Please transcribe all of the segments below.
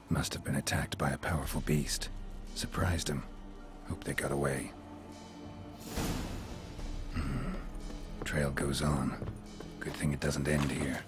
Must have been attacked by a powerful beast. Surprised him. Hope they got away. Trail goes on. Good thing it doesn't end here.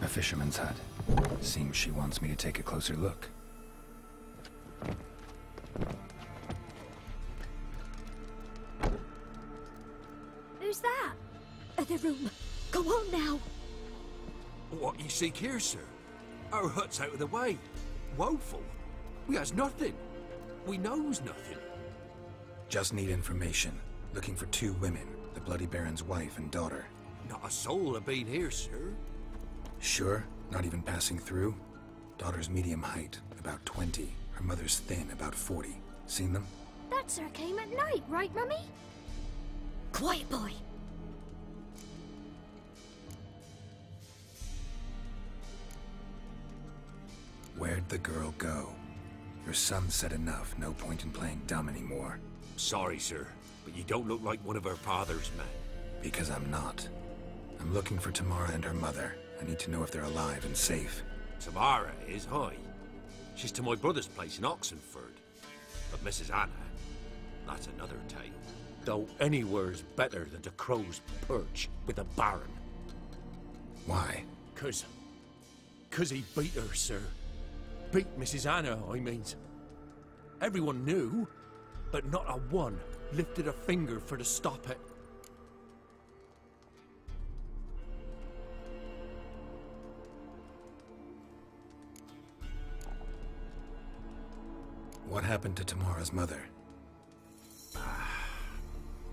A fisherman's hut. Seems she wants me to take a closer look. Who's that? The room. Go on now. What you seek here, sir? Our hut's out of the way. Woeful. We has nothing. We knows nothing. Just need information. Looking for 2 women. The Bloody Baron's wife and daughter. Not a soul have been here, sir. Sure? Not even passing through? Daughter's medium height, about 20. Her mother's thin, about 40. Seen them? That sir came at night, right, Mummy? Quiet, boy. Where'd the girl go? Your son said enough. No point in playing dumb anymore. Sorry, sir, but you don't look like one of our father's men. Because I'm not. I'm looking for Tamara and her mother. I need to know if they're alive and safe. Tamara is, aye. She's to my brother's place in Oxenford. But Mrs. Anna, that's another tale. Though anywhere's better than to Crow's Perch with a baron. Why? 'Cause he beat her, sir. Beat Mrs. Anna, I means. Everyone knew, but not a one lifted a finger for to stop it. What happened to Tamara's mother?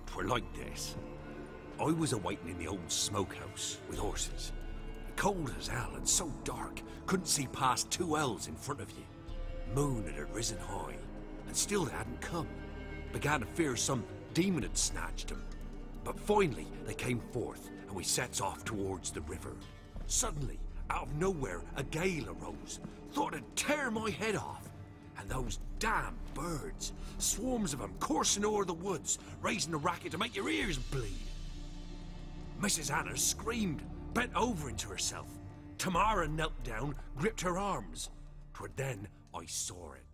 Twere like this. I was awaiting in the old smokehouse with horses. Cold as hell and so dark, couldn't see past 2 ells in front of you. Moon had risen high, and still they hadn't come. Began to fear some demon had snatched them. But finally they came forth, and we sets off towards the river. Suddenly, out of nowhere, a gale arose. Thought it'd tear my head off. And those damn birds, swarms of them coursing o'er the woods, raising a racket to make your ears bleed. Mrs. Anna screamed, bent over into herself. Tamara knelt down, gripped her arms. 'Twere then I saw it.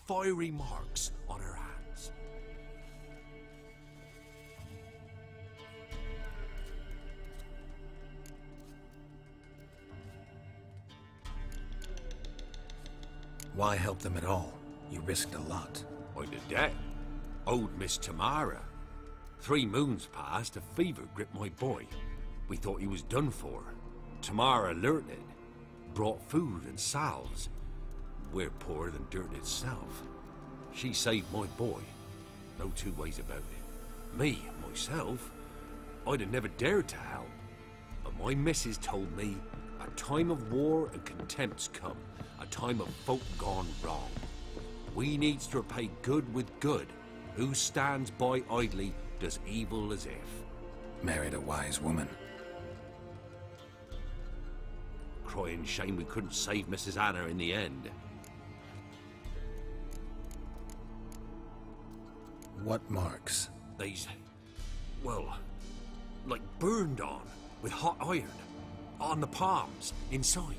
Fiery marks on her hands. Why help them at all? You risked a lot. I'd a debt. Owed Miss Tamara. 3 moons passed, a fever gripped my boy. We thought he was done for. Tamara learnt it. Brought food and salves. We're poorer than dirt itself. She saved my boy. No 2 ways about it. Me, myself, I'd have never dared to help. But my missus told me a time of war and contempt's come. A time of folk gone wrong. We needs to repay good with good. Who stands by idly does evil as if. Married a wise woman. Crying shame we couldn't save Mrs. Anna in the end. What marks? These, well, like burned on with hot iron. On the palms, inside.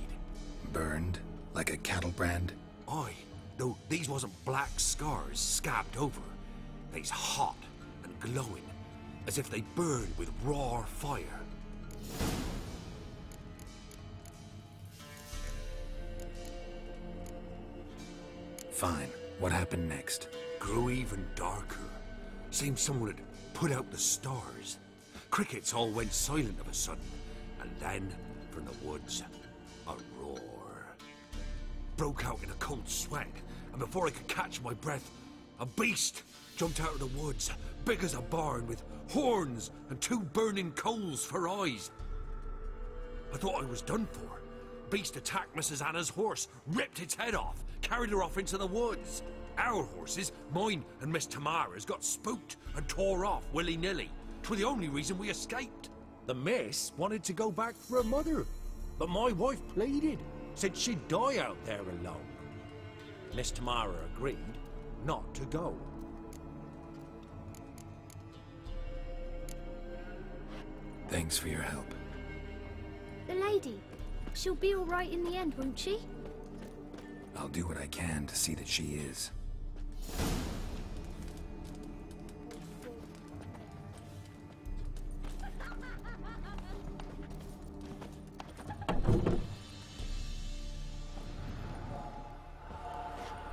Burned? Like a cattle brand? Aye, though these wasn't black scars scabbed over. They's hot and glowing, as if they burned with raw fire. Fine. What happened next? Grew even darker. Seemed someone had put out the stars. Crickets all went silent of a sudden, and then, from the woods, a roar. Broke out in a cold sweat, and before I could catch my breath, a beast jumped out of the woods, big as a barn, with horns and 2 burning coals for eyes. I thought I was done for. Beast attacked Mrs. Anna's horse, ripped its head off, carried her off into the woods. Our horses, mine and Miss Tamara's, got spooked and tore off willy-nilly. 'Twere the only reason we escaped. The miss wanted to go back for her mother, but my wife pleaded, said she'd die out there alone. Miss Tamara agreed not to go. Thanks for your help. The lady. She'll be all right in the end, won't she? I'll do what I can to see that she is.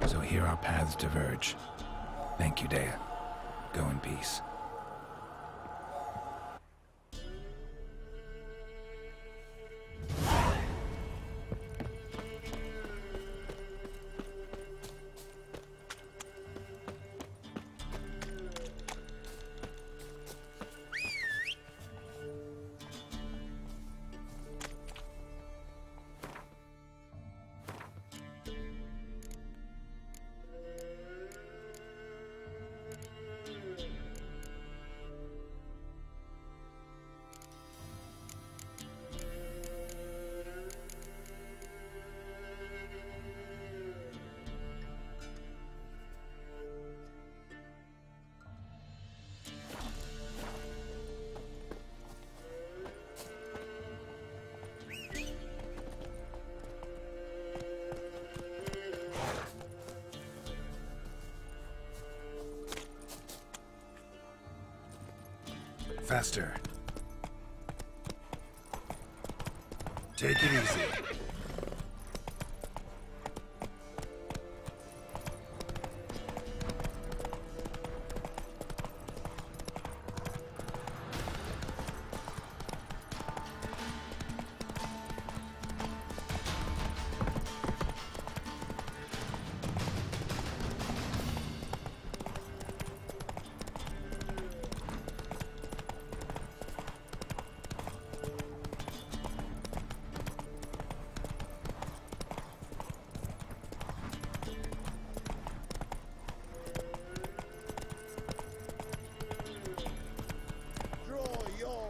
So here our paths diverge. Thank you, Dea. Go in peace. Faster. Take it easy.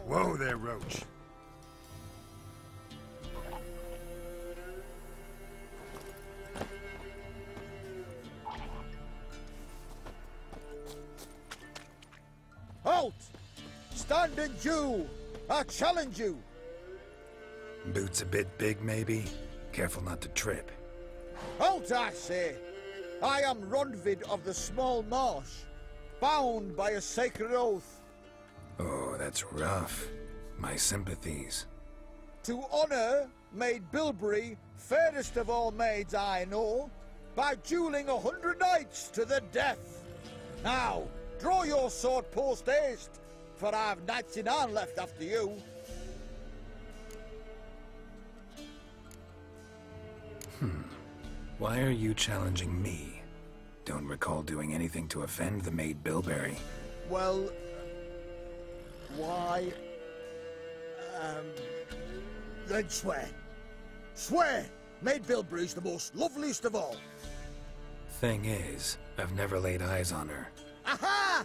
Whoa there, Roach. Halt! Stand and Jew! I challenge you! Boots a bit big, maybe? Careful not to trip. Halt, I say! I am Ronvid of the Small Marsh, bound by a sacred oath. Oh, that's rough. My sympathies. To honor Maid Bilberry, fairest of all maids I know, by dueling 100 knights to the death. Now, draw your sword post haste, for I've knights in hand left after you. Why are you challenging me? Don't recall doing anything to offend the Maid Bilberry. Well, why? Then swear. Swear! Maid Bilberry's the most loveliest of all. Thing is, I've never laid eyes on her. Aha!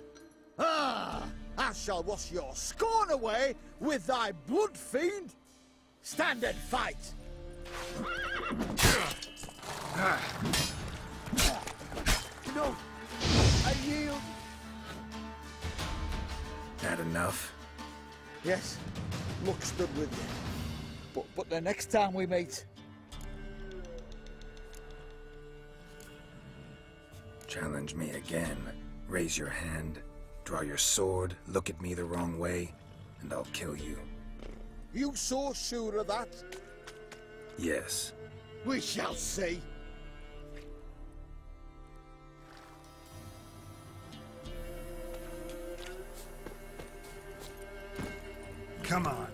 Ah! I shall wash your scorn away with thy blood, fiend! Stand and fight! No! I yield! That enough? Yes, luck stood with you. But the next time we meet... Challenge me again. Raise your hand. Draw your sword, look at me the wrong way, and I'll kill you. You so sure of that? Yes. We shall see. Come on.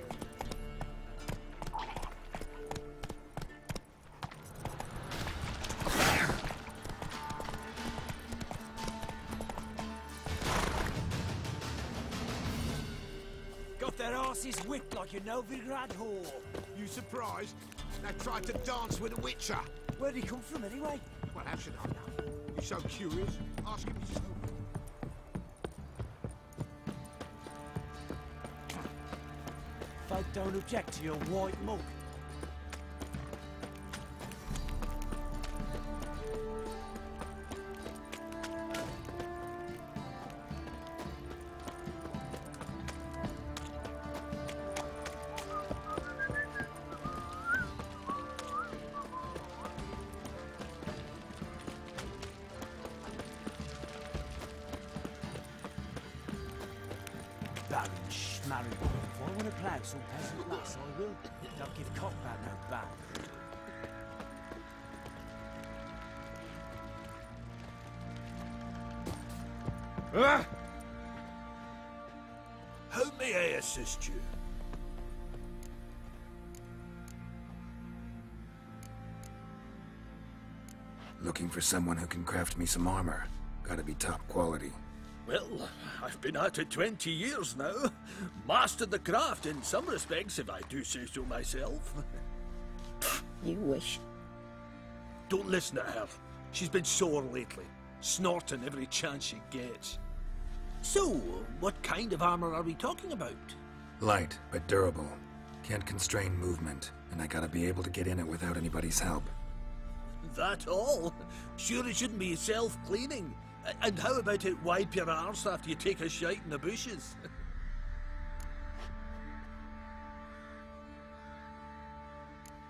Got their asses whipped like a Novigrad whore. You surprised? They tried to dance with a witcher. Where'd he come from anyway? Well, how should I know? You're so curious. Ask him yourself. Folk don't object to your white mug. Baron Schmarren. If I want to plag some peasant lass, I will. Don't give Cockbat no back. How may I assist you? Looking for someone who can craft me some armor. Gotta be top quality. Well, I've been at it 20 years now. Mastered the craft in some respects, if I do say so myself. You wish. Don't listen to her. She's been sore lately, snorting every chance she gets. So, what kind of armor are we talking about? Light, but durable. Can't constrain movement, and I gotta be able to get in it without anybody's help. That all? Sure it shouldn't be self-cleaning. And how about it wipe your arse after you take a shite in the bushes?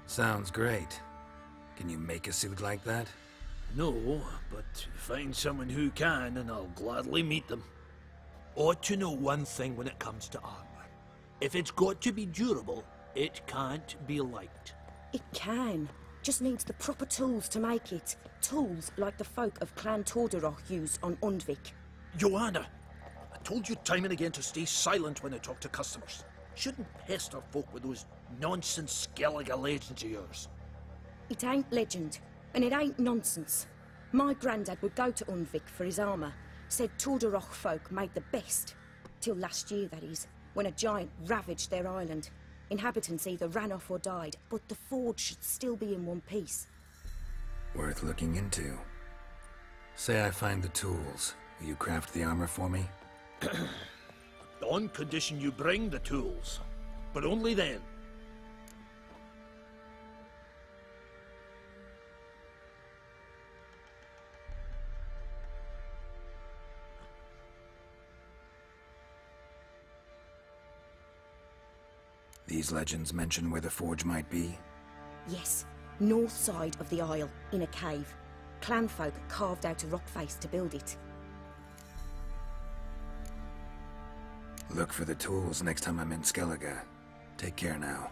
Sounds great. Can you make a suit like that? No, but find someone who can and I'll gladly meet them. Ought to know one thing when it comes to armor. If it's got to be durable, it can't be light. It can. Just needs the proper tools to make it. Tools like the folk of Clan Tordaroch use on Undvik. Joanna, I told you time and again to stay silent when I talk to customers. Shouldn't pester folk with those nonsense Skellige legends of yours. It ain't legend, and it ain't nonsense. My grandad would go to Undvik for his armour. Said Tordaroch folk made the best. Till last year, that is, when a giant ravaged their island. Inhabitants either ran off or died, but the forge should still be in one piece. Worth looking into. Say I find the tools. Will you craft the armor for me? On condition you bring the tools. But only then. These legends mention where the forge might be? Yes, north side of the isle, in a cave. Clanfolk carved out a rock face to build it. Look for the tools next time I'm in Skellige. Take care now.